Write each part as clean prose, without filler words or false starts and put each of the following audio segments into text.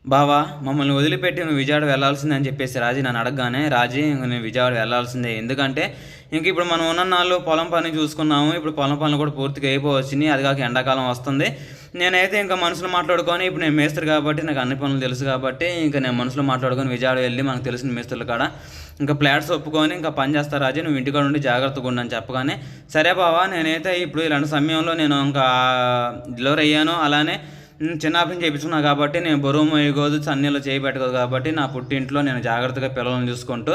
బావా మమ్మల్ని వదిలిపెట్టి నువ్వు విజయవాడ వెళ్ళాల్సిందే అని చెప్పేసి రాజీ నన్ను అడగగానే, రాజీ ఇంక నేను విజయవాడ వెళ్ళాల్సిందే. ఎందుకంటే ఇంక ఇప్పుడు మనం ఉన్న నాళ్ళు పొలం పని చూసుకున్నాము. ఇప్పుడు పొలం పనులు కూడా పూర్తిగా అయిపోవచ్చినాయి. అది కాక ఎండాకాలం వస్తుంది. నేనైతే ఇంకా మనుషులు మాట్లాడుకొని, ఇప్పుడు నేను మేస్త్రి కాబట్టి నాకు అన్ని పనులు తెలుసు కాబట్టి ఇంకా నేను మనుషులు మాట్లాడుకొని విజయవాడ వెళ్ళి మనకు తెలిసిన మేస్త్రుల కాడ ఇంకా ఫ్లాట్స్ ఒప్పుకొని ఇంకా పని చేస్తా రాజీ, నువ్వు ఇంటికాడ ఉండి జాగ్రత్తగా ఉండని చెప్పగానే, సరే బావా నేనైతే ఇప్పుడు ఇలాంటి సమయంలో నేను ఇంకా డెలివరీ అయ్యాను. అలానే చిన్న ఆపరేషన్ చేయించుకున్నా కాబట్టి నేను బరువు మోయకూడదు, చన్నీళ్ళు చేయి పెట్టకూడదు కాబట్టి నా పుట్టింట్లో నేను జాగ్రత్తగా పిల్లలను చూసుకుంటూ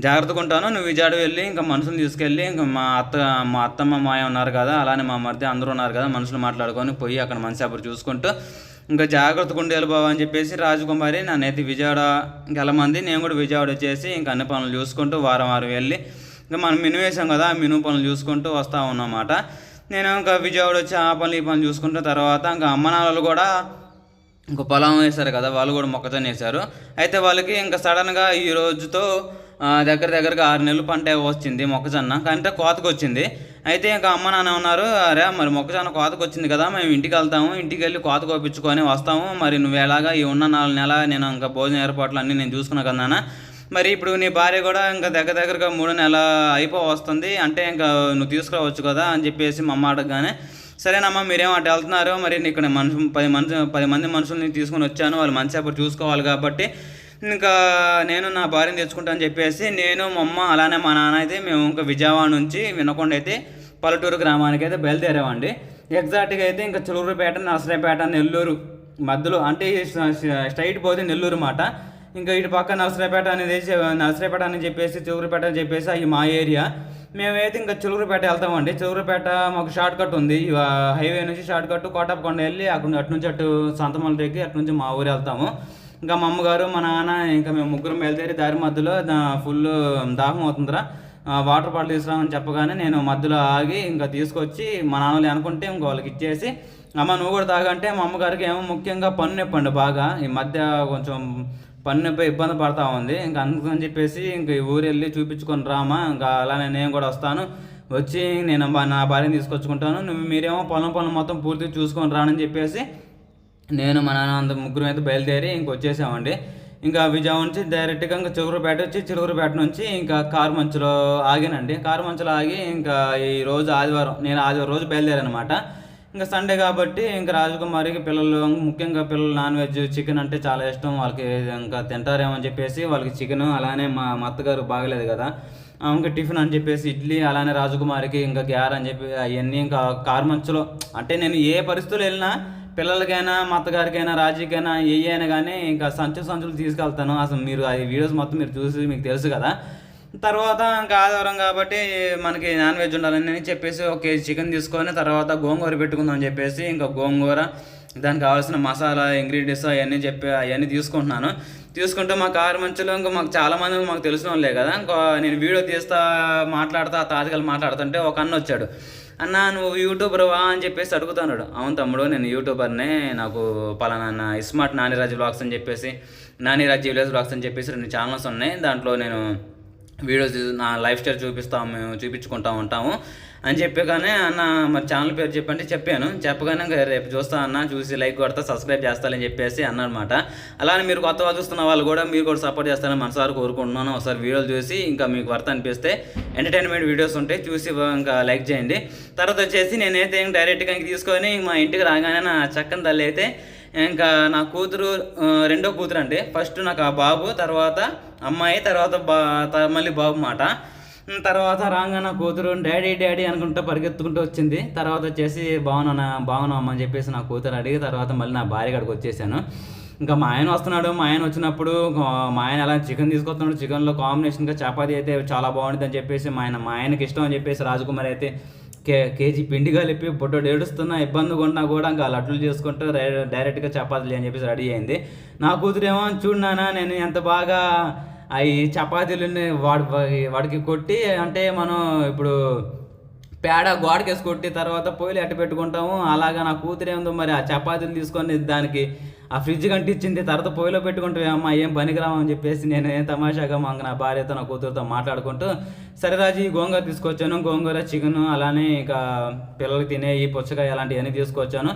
జాగ్రత్తగా ఉంటాను. నువ్వు విజయవాడ వెళ్ళి ఇంకా మనుషులు తీసుకెళ్ళి ఇంకా మా అత్తమ్మ మాయ ఉన్నారు కదా, అలానే మా మధ్య అందరూ ఉన్నారు కదా, మనుషులు మాట్లాడుకొని పోయి అక్కడ మంచి అప్పుడు చూసుకుంటూ ఇంకా జాగ్రత్తగా ఉండేది బాబు అని చెప్పేసి రాజకుమారి నన్నైతే విజయవాడ వెళ్ళమంది. నేను కూడా విజయవాడ వచ్చేసి ఇంకా అన్ని పనులు చూసుకుంటూ వారం వారం వెళ్ళి ఇంకా మనం మినుము వేసాం కదా, ఆ మినుము పనులు చూసుకుంటూ వస్తూ ఉన్నమాట. నేను ఇంకా విజయవాడ వచ్చి ఆ పనులు ఈ పనులు చూసుకుంటే తర్వాత ఇంకా అమ్మ నాన్నలు కూడా ఇంకా పొలం వేశారు కదా, వాళ్ళు కూడా మొక్కజొన్న వేశారు. అయితే వాళ్ళకి ఇంకా సడన్గా ఈ రోజుతో దగ్గరగా 6 నెలలు పంట వచ్చింది మొక్కజొన్న, అంటే కోతకు వచ్చింది. అయితే ఇంకా అమ్మ నాన్న ఉన్నారు, అరే మరి మొక్కజొన్న కోతకు వచ్చింది కదా, మేము ఇంటికి వెళ్తాము, ఇంటికి వెళ్ళి కోత కోపించుకొని వస్తాము, మరి నువ్వు ఎలాగా ఈ ఉన్న 4 నెలల నేను ఇంకా భోజన ఏర్పాట్లు అన్నీ నేను చూసుకున్నా కదా నాన్న, మరి ఇప్పుడు నీ భార్య కూడా ఇంకా దగ్గరగా 3 నెలలు వస్తుంది, అంటే ఇంకా నువ్వు తీసుకురావచ్చు కదా అని చెప్పేసి మా అమ్మ అడగగానే, సరేనమ్మా మీరేమో అటు వెళ్తున్నారు, మరి నీకు నేను మనుషులు 10 మంది మనుషుల్ని తీసుకొని వచ్చాను, వాళ్ళు మంచి అప్పుడు చూసుకోవాలి కాబట్టి ఇంకా నేను నా భార్యను తెచ్చుకుంటాను అని చెప్పేసి నేను మా అమ్మ అలానే మా నాన్న అయితే మేము ఇంకా విజయవాడ నుంచి వినకొండ అయితే పల్లెటూరు గ్రామానికి అయితే బయలుదేరామండి. ఎగ్జాక్ట్గా అయితే ఇంకా చిలుకూరుపేట, నర్సరావుపేట, నెల్లూరు మధ్యలో, అంటే స్ట్రైట్ పోతే నెల్లూరు మాట, ఇంకా ఇటు పక్క నర్సరావుపేట అని చెప్పేసి చిలుకూరుపేట అని చెప్పేసి అవి మా ఏరియా. మేమైతే ఇంకా చిలుకూరుపేట వెళ్తామండి. చిలుకూరుపేట మాకు షార్ట్ కట్ ఉంది, హైవే నుంచి షార్ట్ కట్ కోటప్పకొండ వెళ్ళి అటు నుంచి అటు సంతమల ఎక్కి అటు నుంచి మా ఊరు వెళ్తాము. ఇంకా మా అమ్మగారు మా నాన్న ఇంకా మేము ముగ్గురం బయలుదేరి దారి మధ్యలో ఫుల్ దాహం అవుతుందిరా, వాటర్ బాటిల్ తీసుకురామని చెప్పగానే నేను మధ్యలో ఆగి ఇంకా తీసుకొచ్చి మా నాన్నలు అనుకుంటే ఇంక వాళ్ళకి ఇచ్చేసి, అమ్మ నువ్వు కూడా తాగంటే మా అమ్మగారికి ఏమో ముఖ్యంగా పన్ను నొప్పండి బాగా, ఈ మధ్య కొంచెం పన్ను నొప్పి ఇబ్బంది పడతా ఉంది. ఇంకా అందుకని చెప్పేసి ఇంక ఈ ఊరు వెళ్ళి చూపించుకొని రామా, ఇంకా అలానే నేను కూడా వస్తాను, వచ్చి నేను నా భార్యని తీసుకొచ్చుకుంటాను, మీరేమో పొలం మొత్తం పూర్తిగా చూసుకొని రానని చెప్పేసి నేను మా నాన్న అంత ముగ్గురు అయితే బయలుదేరి వచ్చేసామండి. ఇంకా విజయవాడ నుంచి డైరెక్ట్గా ఇంకా చిలుకూరుపేట వచ్చి చిలుకూరుపేట నుంచి ఇంకా కారుమంచులో ఆగానండి. కారుమంచులో ఆగి ఇంకా ఈ రోజు ఆదివారం, నేను ఆదివారం రోజు బయలుదేరాను అనమాట. ఇంకా సండే కాబట్టి ఇంకా రాజకుమారికి పిల్లలు, ముఖ్యంగా పిల్లలు నాన్ వెజ్ చికెన్ అంటే చాలా ఇష్టం వాళ్ళకి, ఇంకా తింటారేమో అని చెప్పేసి వాళ్ళకి చికెన్, అలానే మా అత్తగారు బాగలేదు కదా ఇంకా టిఫిన్ అని చెప్పేసి ఇడ్లీ, అలానే రాజకుమారికి ఇంకా గ్యార్ అని చెప్పి అవన్నీ ఇంకా కారుమంచులో, అంటే నేను ఏ పరిస్థితులు వెళ్ళినా పిల్లలకైనా మా అత్తగారికైనా రాజీకైనా ఏ అయినా కానీ ఇంకా సంచులు తీసుకెళ్తాను. అసలు మీరు ఆ వీడియోస్ మొత్తం మీరు చూసి మీకు తెలుసు కదా. తర్వాత ఇంకా ఆదివారం కాబట్టి మనకి నాన్ వెజ్ ఉండాలని చెప్పేసి 1 కేజీ చికెన్ తీసుకొని తర్వాత గోంగూర పెట్టుకుందాం అని చెప్పేసి ఇంకా గోంగూర, దానికి కావాల్సిన మసాలా ఇంగ్రీడియంట్స్ అవన్నీ తీసుకుంటూ మా కారు మంచిలో ఇంకా మాకు చాలామంది మాకు తెలిసిన వాళ్ళే కదా, ఇంకా నేను వీడియో తీస్తా మాట్లాడుతా తాతగారు మాట్లాడుతుంటే ఒక అన్న వచ్చాడు, అన్న నువ్వు యూట్యూబర్వా అని చెప్పేసి అడుగుతున్నాడు. అవును తమ్ముడు నేను యూట్యూబర్నే, నాకు పలానా స్మార్ట్ నానిరాజు బ్లాగ్స్ అని చెప్పేసి, నానిరాజు విలేజ్ బ్లాగ్స్ అని చెప్పేసి 2 ఛానల్స్ ఉన్నాయి, దాంట్లో నేను వీడియోస్ నా లైఫ్ స్టైల్ చూపించుకుంటూ ఉంటాము అని చెప్పగానే, అన్న మరి ఛానల్ పేరు చెప్పంటే చెప్పగానే ఇంకా రేపు చూస్తా అన్న, చూసి లైక్ కొడతా సబ్స్క్రైబ్ చేస్తానని చెప్పేసి అన్నమాట. అలానే మీరు కొత్తగా చూస్తున్న వాళ్ళు కూడా మీరు కూడా సపోర్ట్ చేస్తారని మనసారి కోరుకుంటున్నాను. ఒకసారి వీడియోలు చూసి ఇంకా మీకు వర్త్ అనిపిస్తే ఎంటర్టైన్మెంట్ వీడియోస్ ఉంటాయి చూసి ఇంకా లైక్ చేయండి. తర్వాత వచ్చేసి నేనైతే డైరెక్ట్గా ఇంక తీసుకొని మా ఇంటికి రాగానే నా చక్కని తల్లి అయితే ఇంకా నా కూతురు, రెండో కూతురు అంటే ఫస్ట్ నాకు ఆ బాబు, తర్వాత అమ్మాయి, తర్వాత మళ్ళీ బాబు మాట. తర్వాత రాగా నా కూతురు డాడీ అనుకుంటూ పరిగెత్తుకుంటూ వచ్చింది. తర్వాత వచ్చేసి బాగున్నావు అమ్మ అని చెప్పేసి నా కూతురు అడిగి తర్వాత మళ్ళీ నా భార్య కాడికి వచ్చేసాను. ఇంకా మా ఆయన వస్తున్నాడు, మా ఆయన వచ్చినప్పుడు మా ఆయన అలా చికెన్ తీసుకొస్తున్నాడు, చికెన్లో కాంబినేషన్గా చపాతీ అయితే చాలా బాగుంటుంది అని చెప్పేసి మా ఆయనకి ఇష్టం అని చెప్పేసి రాజకుమారి అయితే కేజీ పిండి కలిపి బొడ్డోడు ఏడుస్తున్నా ఇబ్బందిగా ఉన్నా కూడా ఇంకా లడ్డులు చేసుకుంటూ డైరెక్ట్గా చపాతీలు అని చెప్పేసి రెడీ అయింది. నా కూతురేమో చూడనా నేను ఎంత బాగా అవి చపాతీలని వాడికి కొట్టి, అంటే మనం ఇప్పుడు పేడ గోడకేసి కొట్టి తర్వాత పొయ్యిలు ఎట్ట పెట్టుకుంటాము అలాగా నా కూతురేందో మరి ఆ చపాతీలు తీసుకొని దానికి ఆ ఫ్రిడ్జ్ కంటిచ్చింది, తర్వాత పొయ్యిలో పెట్టుకుంటే అమ్మ ఏం పనికిరామని చెప్పేసి నేను తమాషాగా నా భార్యతో నా కూతురుతో మాట్లాడుకుంటూ, సరే రాజు గోంగూర తీసుకొచ్చాను, గోంగూర చికెన్ అలానే ఇక పిల్లలకి తినే ఈ పుచ్చకాయ అలాంటివన్నీ తీసుకొచ్చాను.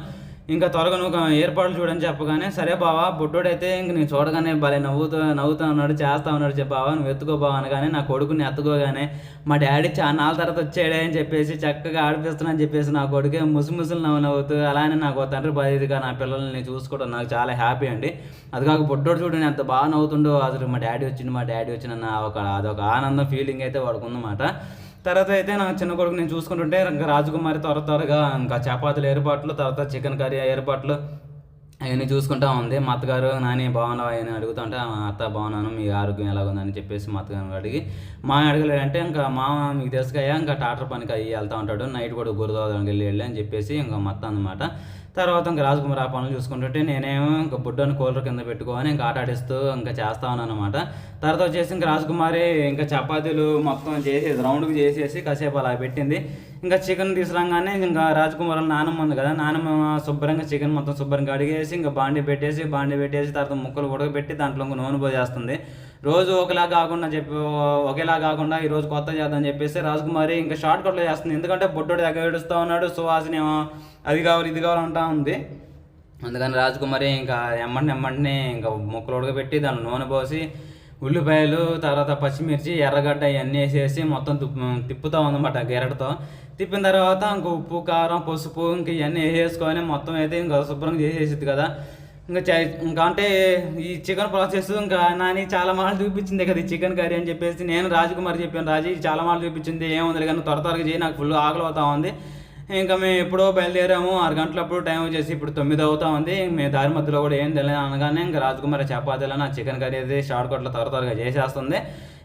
ఇంకా త్వరగా నువ్వు ఏర్పాట్లు చూడని చెప్పగానే, సరే బావ బుడ్డోడైతే ఇంక నేను చూడగానే భలే నవ్వుతా ఉన్నాడు, చేస్తా ఉన్నాడు బావ నువ్వు ఎత్తుకో బావ అనగానే, నా కొడుకుని ఎత్తుకోగానే మా డాడీ చాలా నాలుగు తర్వాత వచ్చాడే అని చెప్పేసి చక్కగా ఆడిపిస్తున్నా అని చెప్పేసి నా కొడుకే ముసుముసులు నవ్వుతూ, అలానే నాకు తండ్రి బాధ్యతగా నా పిల్లల్ని చూసుకోవడం నాకు చాలా హ్యాపీ అండి. అది కాక బుడ్డోడు చూడండి ఎంత బాగా నవ్వుతుండో, అసలు మా డాడీ వచ్చిన అదొక ఆనందం ఫీలింగ్ అయితే వాడుకు ఉందన్నమాట. తర్వాత అయితే నా చిన్న కొడుకు నేను చూసుకుంటుంటే ఇంకా రాజకుమారి త్వరగా ఇంకా చపాతీల ఏర్పాట్లు, తర్వాత చికెన్ కర్రీ ఏర్పాట్లు అవన్నీ చూసుకుంటా ఉంది. మా అత్తగారు నాని బాగున్నావా అని అడుగుతుంటే, అత్త బాగున్నాను, మీ ఆరోగ్యం ఎలాగుందని చెప్పేసి మా అత్తగారు అడిగి, మా అడగలేదంటే ఇంకా మామ మీకు తెలుసుకయ్యా ఇంకా టాటర్ పనికి అయ్యి వెళ్తూ ఉంటాడు, నైట్ కూడా గురుదోదానికి వెళ్ళి అని చెప్పేసి ఇంకా మొత్తం అనమాట. తర్వాత ఇంకా రాజకుమారి ఆ పనులు చూసుకుంటుంటే నేనేమో ఇంకా బుడ్డని కూలర్ కింద పెట్టుకొని ఇంకా ఆట ఆడిస్తూ ఇంకా చేస్తా ఉన్నాను అనమాట. తర్వాత వచ్చేసి ఇంకా రాజకుమారి ఇంకా చపాతీలు మొత్తం చేసేసి రౌండ్కి చేసేసి కాసేపు అలా పెట్టింది. ఇంకా చికెన్ తీసుకురాగానే ఇంకా రాజకుమారి నానమ్మ ఉంది కదా, నానమ్మ శుభ్రంగా చికెన్ మొత్తం శుభ్రంగా అడిగేసి ఇంకా బాండి పెట్టేసి తర్వాత ముక్కలు ఉడకబెట్టి దాంట్లో ఇంకా నూనె పోసేస్తుంది. రోజు ఒకేలా కాకుండా ఈరోజు కొత్త చేద్దామని చెప్పేసి రాజకుమారి ఇంకా షార్ట్ కట్లో చేస్తుంది. ఎందుకంటే బుడ్డోడు దగ్గర ఏడుస్తూ ఉన్నాడు, సువాసన అది కావాలి ఇది కావాలి అంటా ఉంది. అందుకని రాజకుమారి ఇంకా ఎమ్మంటినే ఇంకా ముక్కలు ఉడకబెట్టి దాంట్లో నూనె పోసి ఉల్లిపాయలు, తర్వాత పచ్చిమిర్చి, ఎర్రగడ్డ ఇవన్నీ వేసేసి మొత్తం తిప్పుతూ ఉందన్నమాట గెరటతో. తిప్పిన తర్వాత ఇంకా ఉప్పు, కారం, పసుపు ఇంక ఇవన్నీ వేసేసుకొని మొత్తం అయితే ఇంకా శుభ్రంగా చేసేసిద్ది కదా. ఇంకా అంటే ఈ చికెన్ ప్రాసెస్ ఇంకా నాని చాలా మాటలు చూపించింది కదా ఈ చికెన్ కర్రీ అని చెప్పేసి. నేను రాజకుమారి చెప్పాను, రాజీ చాలా మాటలు చూపించింది, ఏముంది కానీ త్వరగా చేయి, నాకు ఫుల్ ఆకలి అవుతా ఉంది. ఇంకా మేము ఎప్పుడో బయలుదేరాము, 6 గంటలప్పుడు టైం వచ్చేసి ఇప్పుడు 9 అవుతా ఉంది. మేము దారి మధ్యలో కూడా ఏం తెలియదు అనగానే ఇంకా రాజకుమారి చపాతీలో నా చికెన్ కర్రీ అయితే షార్ట్ కట్లో త్వరగా చేసేస్తుంది.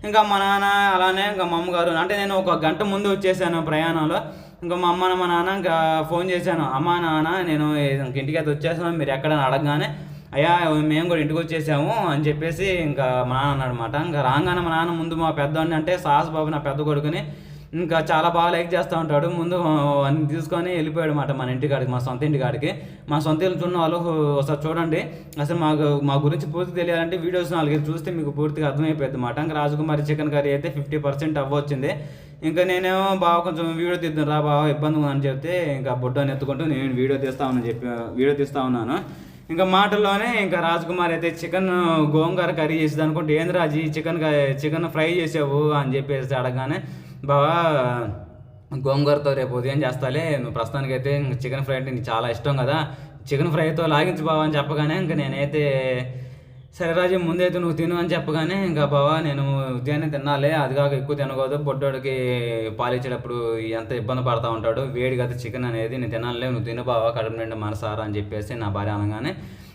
ఇంకా మా నాన్న అలానే ఇంకా మా అమ్మగారు, అంటే నేను 1 గంట ముందు వచ్చేసాను ప్రయాణంలో. ఇంకా మా అమ్మ మా నాన్న ఇంకా ఫోన్ చేశాను, అమ్మ నాన్న నేను ఇంటికి అయితే వచ్చేసాను, మీరు ఎక్కడని అడగగానే అయ్యా మేము కూడా ఇంటికి వచ్చేసాము అని చెప్పేసి ఇంకా మా నాన్న అన్నాడు అనమాట. ఇంకా రాగానే మా నాన్న ముందు మా పెద్దవాడిని అంటే సాహస్ బాబు నా పెద్ద కొడుకుని ఇంకా చాలా బాగా లైక్ చేస్తూ ఉంటాడు, ముందు అన్ని తీసుకొని వెళ్ళిపోయాడు అనమాట మన ఇంటికాడికి, మా సొంత ఇంటికాడికి. మా సొంత ఇల్లు చూన్న వాళ్ళు ఒకసారి చూడండి, అసలు మా గురించి పూర్తి తెలియాలంటే వీడియోస్ 4 చూస్తే మీకు పూర్తిగా అర్థమైపోయింది అనమాట. ఇంకా రాజకుమారి చికెన్ కర్రీ అయితే 50% అవ్వచ్చింది. ఇంకా నేనేమో బాగా కొంచెం వీడియో తీద్దాం రా బాగా ఇబ్బంది ఉందని చెప్తే ఇంకా బుడ్డని ఎత్తుకుంటూ నేను వీడియో తీస్తా ఉన్నాను. ఇంకా మాటల్లోనే ఇంకా రాజకుమారి అయితే చికెన్ గోంగూర కర్రీ చేసేది అనుకుంటే, ఏంది రాజీ చికెన్ ఫ్రై చేసావు అని చెప్పేసి అడగగానే, బావా గోంగూరతో రేపు ఉదయం చేస్తాలే, నువ్వు ప్రస్తుతానికి అయితే చికెన్ ఫ్రై అంటే నీకు చాలా ఇష్టం కదా, చికెన్ ఫ్రైతో లాగించు బావా అని చెప్పగానే ఇంకా నేనైతే సరే రాజు ముందైతే నువ్వు తిను అని చెప్పగానే, ఇంకా బావా నేను ఉదయాన్నే తినాలి, అది కాక ఎక్కువ తినకూడదు, బొడ్డోడికి పాలిచ్చేటప్పుడు ఎంత ఇబ్బంది పడతా ఉంటాడు, వేడి కదా చికెన్ అనేది, నేను తినాలే, నువ్వు తిను బావా కడుపు నిండా మనసారా అని చెప్పేసి నా భార్య అనగానే,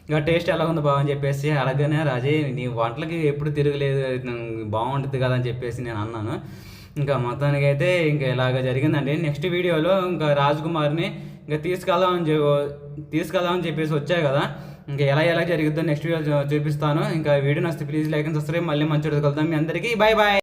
ఇంకా టేస్ట్ ఎలా ఉంది బావ అని చెప్పేసి అడగగానే, రాజే నీ వంటలకి ఎప్పుడు తిరగలేదు, బాగుంటుంది కదా అని చెప్పేసి నేను అన్నాను. ఇంకా మొత్తానికి అయితే ఇంకా ఇలాగ జరిగిందండి. నెక్స్ట్ వీడియోలో ఇంకా రాజకుమార్ని ఇంకా తీసుకెళ్దామని చెప్పేసి వచ్చాయి కదా, ఇంకా ఎలా జరుగుతుందో నెక్స్ట్ వీడియో చూపిస్తాను. ఇంకా వీడియో నచ్చితే ప్లీజ్ లైక్ అండ్ సబ్స్క్రైబ్. మళ్ళీ మంచి కలుద్దాం. మీ అందరికీ బాయ్.